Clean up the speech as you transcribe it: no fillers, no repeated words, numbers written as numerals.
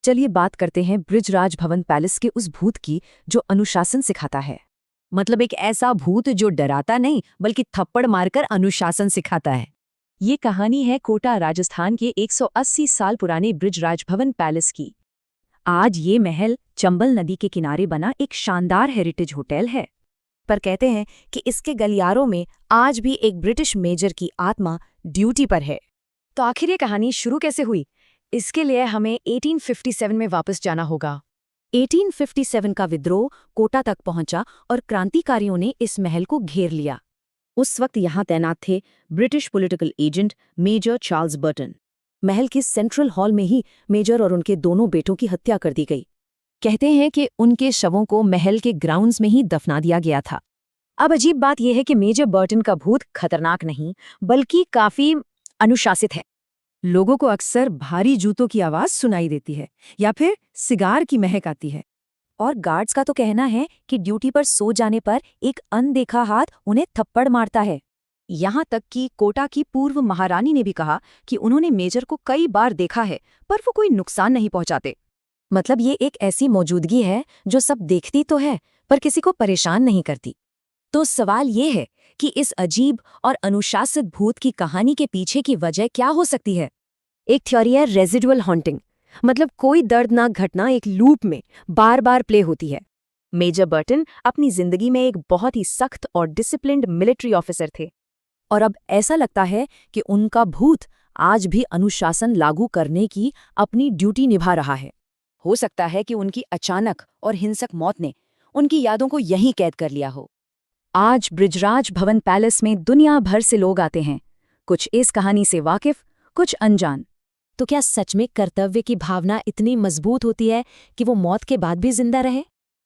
चलिए बात करते हैं बृजराज भवन पैलेस के उस भूत की जो अनुशासन सिखाता है। मतलब एक ऐसा भूत जो डराता नहीं बल्कि थप्पड़ मारकर अनुशासन सिखाता है। ये कहानी है कोटा राजस्थान के 180 साल पुराने बृजराज भवन पैलेस की। आज ये महल चंबल नदी के किनारे बना एक शानदार हेरिटेज होटल है, पर कहते हैं कि इसके गलियारों में आज भी एक ब्रिटिश मेजर की आत्मा ड्यूटी पर है। तो आखिर ये कहानी शुरू कैसे हुई? इसके लिए हमें 1857 में वापस जाना होगा। 1857 का विद्रोह कोटा तक पहुंचा और क्रांतिकारियों ने इस महल को घेर लिया। उस वक्त यहाँ तैनात थे British political agent major Charles Burton. महल के सेंट्रल हॉल में ही मेजर और उनके दोनों बेटों की हत्या कर दी गई। कहते हैं कि उनके शवों को महल के ग्राउंड्स में ही दफना दिया गया था। अब अजीब बात यह है कि मेजर बर्टन का भूत खतरनाक नहीं बल्कि काफी अनुशासित है। लोगों को अक्सर भारी जूतों की आवाज सुनाई देती है या फिर सिगार की महक आती है, और गार्ड्स का तो कहना है कि ड्यूटी पर सो जाने पर एक अनदेखा हाथ उन्हें थप्पड़ मारता है। यहाँ तक कि कोटा की पूर्व महारानी ने भी कहा कि उन्होंने मेजर को कई बार देखा है पर वो कोई नुकसान नहीं पहुंचाते। मतलब ये एक ऐसी मौजूदगी है जो सब देखती तो है पर किसी को परेशान नहीं करती। तो सवाल ये है कि इस अजीब और अनुशासित भूत की कहानी के पीछे की वजह क्या हो सकती है? एक थ्योरी है रेजिडुअल हॉन्टिंग, मतलब कोई दर्दनाक घटना एक लूप में बार बार प्ले होती है। मेजर बर्टन अपनी जिंदगी में एक बहुत ही सख्त और डिसिप्लिन्ड मिलिट्री ऑफिसर थे, और अब ऐसा लगता है कि उनका भूत आज भी अनुशासन लागू करने की अपनी ड्यूटी निभा रहा है। हो सकता है कि उनकी अचानक और हिंसक मौत ने उनकी यादों को यहीं कैद कर लिया हो। आज बृजराज भवन पैलेस में दुनिया भर से लोग आते हैं, कुछ इस कहानी से वाकिफ, कुछ अनजान। तो क्या सच में कर्तव्य की भावना इतनी मजबूत होती है कि वो मौत के बाद भी जिंदा रहे?